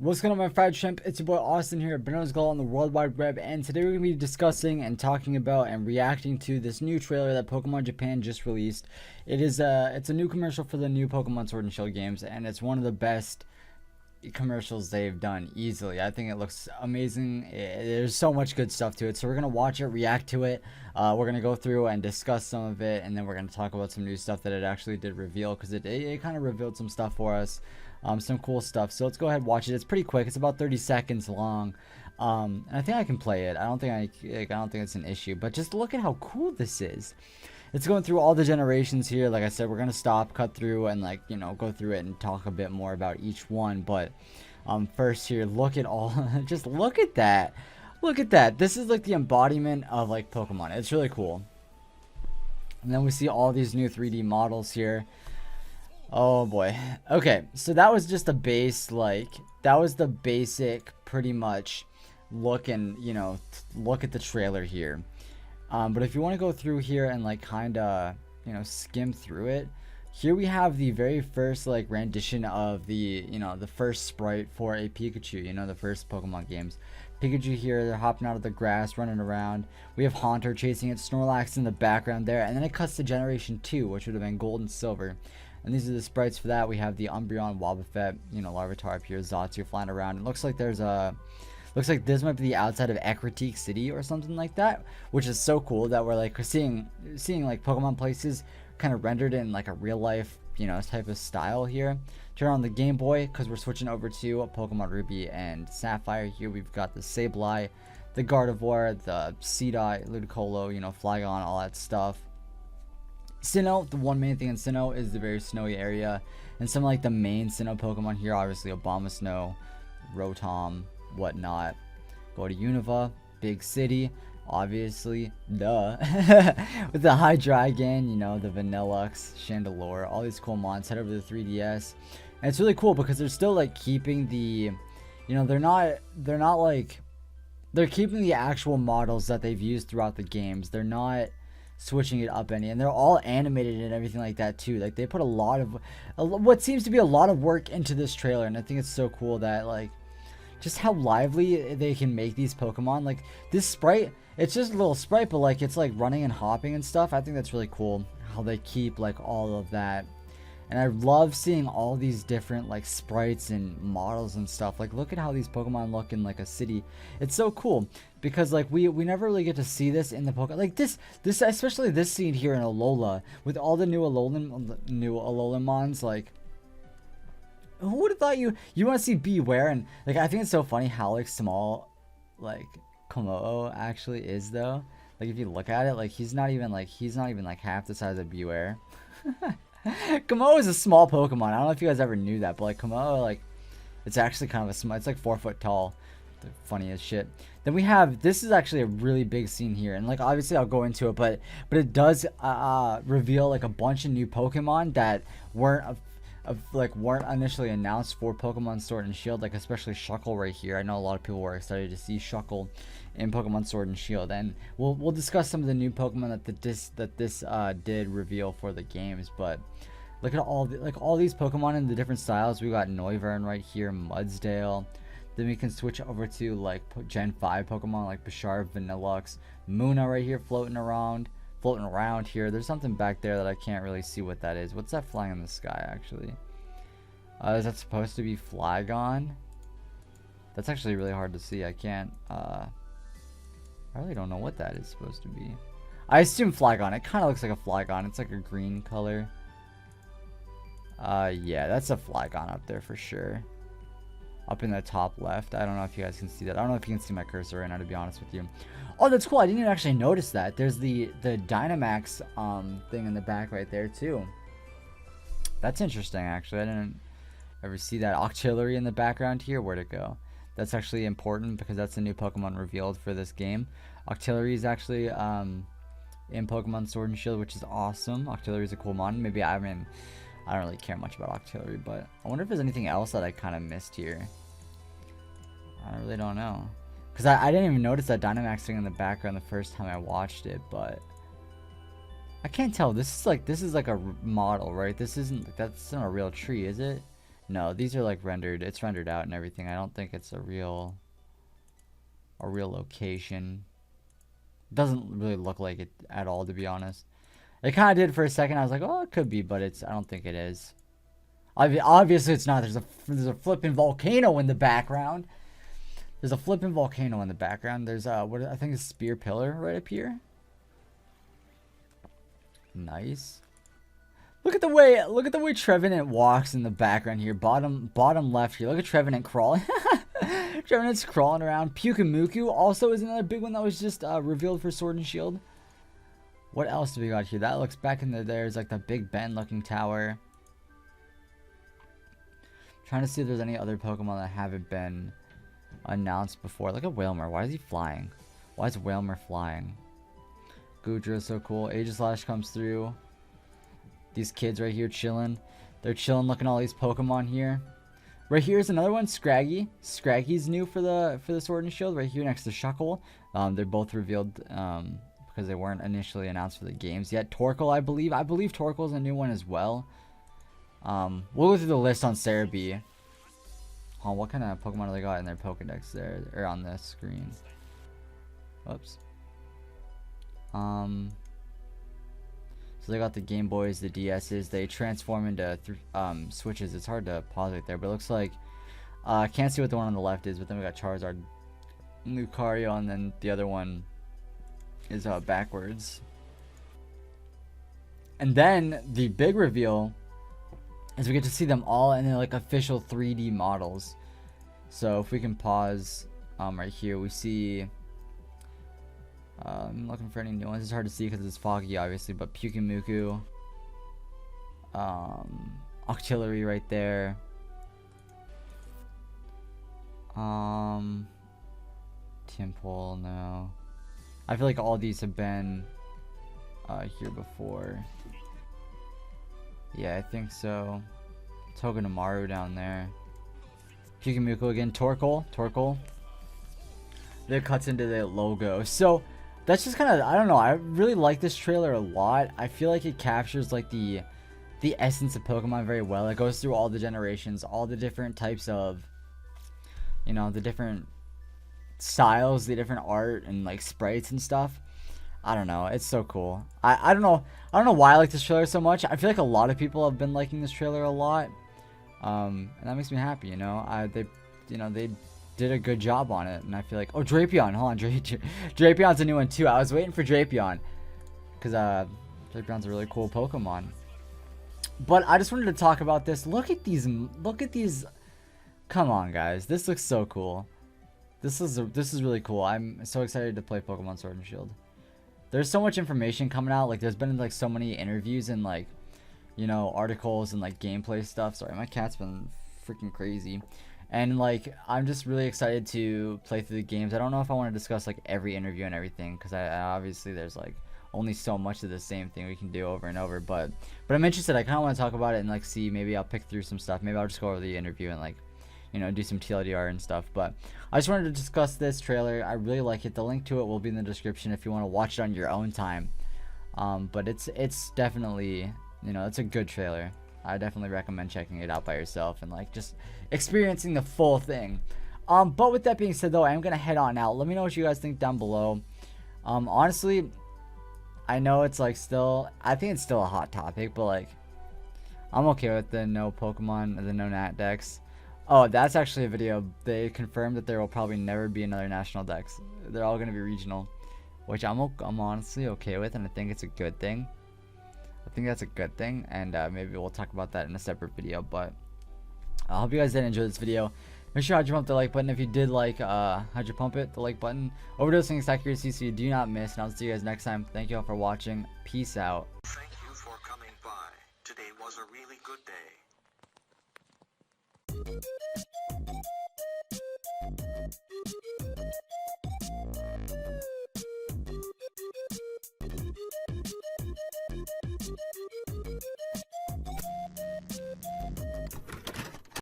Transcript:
What's going on, my fried shrimp? It's your boy Austin here, Benno's Glowl on the World Wide Web, and today we're going to be discussing and talking about and reacting to this new trailer that Pokemon Japan just released. It's a new commercial for the new Pokemon Sword and Shield games, and it's one of the best commercials they've done easily. I think it looks amazing. There's so much good stuff to it, so we're going to watch it, react to it. We're going to go through and discuss some of it, and then we're going to talk about some new stuff that it actually did reveal, because it kind of revealed some stuff for us. Some cool stuff. So let's go ahead and watch it. It's pretty quick. It's about 30 seconds long. And I think I can play it. I don't think it's an issue. But just look at how cool this is. It's going through all the generations here. Like I said, we're gonna stop, cut through, and go through it and talk a bit more about each one. But first here, look at all. Just look at that. Look at that. This is like the embodiment of like Pokemon. It's really cool. And then we see all these new 3D models here. Oh boy. Okay, so that was just a base, that was the basic pretty much look and look at the trailer here. But if you want to go through here and kinda skim through it, here we have the very first rendition of the the first sprite for a Pikachu, the first Pokemon games. Pikachu here, they're hopping out of the grass, running around. We have Haunter chasing it, Snorlax in the background there, and then it cuts to Generation 2, which would have been Gold and Silver. And these are the sprites for that. We have the Umbreon, Wobbuffet, Larvitar up here, Xatu flying around. It looks like this might be the outside of Ecruteak City or something like that, which is so cool that we're seeing Pokemon places kind of rendered in a real life, type of style here. Turn on the Game Boy because we're switching over to Pokemon Ruby and Sapphire. Here we've got the Sableye, the Gardevoir, the Seedot, Ludicolo, Flygon, all that stuff. Sinnoh, the one main thing in Sinnoh is the very snowy area, and some the main Sinnoh Pokemon here, obviously Abomasnow, Rotom, whatnot. Go to Unova, big city, obviously, duh, with the Hydreigon, the Vanillux, Chandelure, all these cool mons. Head over to the 3DS, and it's really cool because they're still keeping the, they're keeping the actual models that they've used throughout the games. They're not switching it up any, and they're all animated and everything like that too. They put a lot of what seems to be a lot of work into this trailer, and I think it's so cool that just how lively they can make these Pokemon. This sprite, it's just a little sprite, but it's running and hopping and stuff. I think that's really cool how they keep all of that. And I love seeing all these different sprites and models and stuff. Look at how these Pokemon look in a city. It's so cool because we never really get to see this in the Pokemon. This especially this scene here in Alola with all the new Alolan mons. Who would have thought you want to see Beware? And I think it's so funny how small Komodo actually is though. If you look at it, he's not even half the size of Beware. Komodo is a small Pokemon. I don't know if you guys ever knew that, but Komodo, it's actually kind of a small. It's 4 foot tall. The funniest shit. Then we have, this is actually a really big scene here, and obviously I'll go into it, but it does reveal a bunch of new Pokemon that weren't initially announced for Pokemon Sword and Shield, especially Shuckle right here. I know a lot of people were excited to see Shuckle in Pokemon Sword and Shield, and we'll discuss some of the new Pokemon that this did reveal for the games. But look at all these Pokemon in the different styles. We got Noivern right here, Mudsdale. Then we can switch over to Gen 5 Pokemon like Bisharp, Vanillux, Munna right here floating around here. There's something back there that I can't really see what that is. What's that flying in the sky actually? Is that supposed to be Flygon? That's actually really hard to see. I can't I really don't know what that is supposed to be. I assume Flygon. It kind of looks like a Flygon. It's a green color. Yeah, that's a Flygon up there for sure. Up in the top left. I don't know if you guys can see that. I don't know if you can see my cursor right now, to be honest with you. Oh, that's cool. I didn't even actually notice that. There's the Dynamax thing in the back right there too. That's interesting, actually. I didn't ever see that. Octillery in the background here. Where'd it go? That's actually important because that's a new Pokemon revealed for this game. Octillery is actually in Pokemon Sword and Shield, which is awesome. Octillery is a cool mon. Maybe I don't really care much about Octillery, but I wonder if there's anything else that I kind of missed here. I really don't know. Because I didn't even notice that Dynamax thing in the background the first time I watched it, but I can't tell. This is like a model, right? That's not a real tree, is it? No, these are like rendered. It's rendered out and everything. I don't think it's a real location. Doesn't really look like it at all, to be honest. It kind of did for a second. I was like, oh, it could be, but I don't think it is. Obviously, it's not. There's a flipping volcano in the background. There's a flipping volcano in the background. There's what I think is spear pillar right up here. Nice. Look at the way Trevenant walks in the background here. Bottom left here. Look at Trevenant crawling. Trevenant's crawling around. Pyukumuku also is another big one that was just revealed for Sword and Shield. What else do we got here? That looks back in there's like the Big Ben looking tower. Trying to see if there's any other Pokemon that haven't been announced before. Look at Wailmer. Why is he flying? Why is Wailmer flying? Goodra is so cool. Aegislash comes through. These kids right here chilling. They're chilling looking at all these Pokemon here. Right here is another one, Scraggy. Scraggy's new for the Sword and Shield right here next to Shuckle. They're both revealed because they weren't initially announced for the games yet. Torkoal, I believe. I believe Torkoal's a new one as well. We'll go through the list on Cerebi. Oh, what kind of Pokemon do they got in their Pokedex there, or on the screen? Whoops. So they got the Game Boys, the DS's. They transform into Switches. It's hard to pause right there, but it looks like I can't see what the one on the left is. But then we got Charizard, Lucario, and then the other one is backwards. And then the big reveal is we get to see them all in their like official 3D models. So if we can pause right here, we see I'm looking for any new ones. It's hard to see because it's foggy obviously, but Pyukumuku, Octillery right there, Timpole, no. I feel like all these have been here before. Yeah, I think so. Togedemaru down there. Pyukumuku again. Torkoal. That cuts into the logo. So that's just kind of, I don't know. I really like this trailer a lot. I feel like it captures like the essence of Pokemon very well. It goes through all the generations, all the different types of, you know, the different styles, the different art and like sprites and stuff. I don't know. It's so cool. I don't know why I like this trailer so much. I feel like a lot of people have been liking this trailer a lot. And that makes me happy, you know. They did a good job on it, and I feel like, oh, Drapion. Hold on, Drapion's a new one too. I was waiting for Drapion because Drapion's a really cool Pokemon. But I just wanted to talk about this. Look at these. Come on, guys. This looks so cool. This is really cool. I'm so excited to play Pokemon Sword and Shield. There's so much information coming out. Like there's been like so many interviews and like, you know, articles and like gameplay stuff. Sorry, my cat's been freaking crazy. And like I'm just really excited to play through the games. I don't know if I want to discuss like every interview and everything because I obviously there's like only so much of the same thing we can do over and over. But I'm interested. I kind of want to talk about it and like see, maybe I'll pick through some stuff. Maybe I'll just go over the interview and like, you know, do some TLDR and stuff. But I just wanted to discuss this trailer. I really like it. The link to it will be in the description if you want to watch it on your own time. But it's definitely, you know, it's a good trailer. I definitely recommend checking it out by yourself and like just experiencing the full thing. But with that being said though, I am gonna head on out. Let me know what you guys think down below. Honestly, I know it's like I think it's still a hot topic, but like I'm okay with the no Pokemon, the no Nat Dex. Oh, that's actually a video. They confirmed that there will probably never be another national Dex. They're all gonna be regional, which I'm honestly okay with, and I think it's a good thing. I think that's a good thing, and maybe we'll talk about that in a separate video. But I hope you guys did enjoy this video. Make sure to pump the like button if you did like. How'd you pump it? The like button. Overdosing is accuracy, so you do not miss. And I'll see you guys next time. Thank you all for watching. Peace out. Thank you for coming by. Today was a really good day.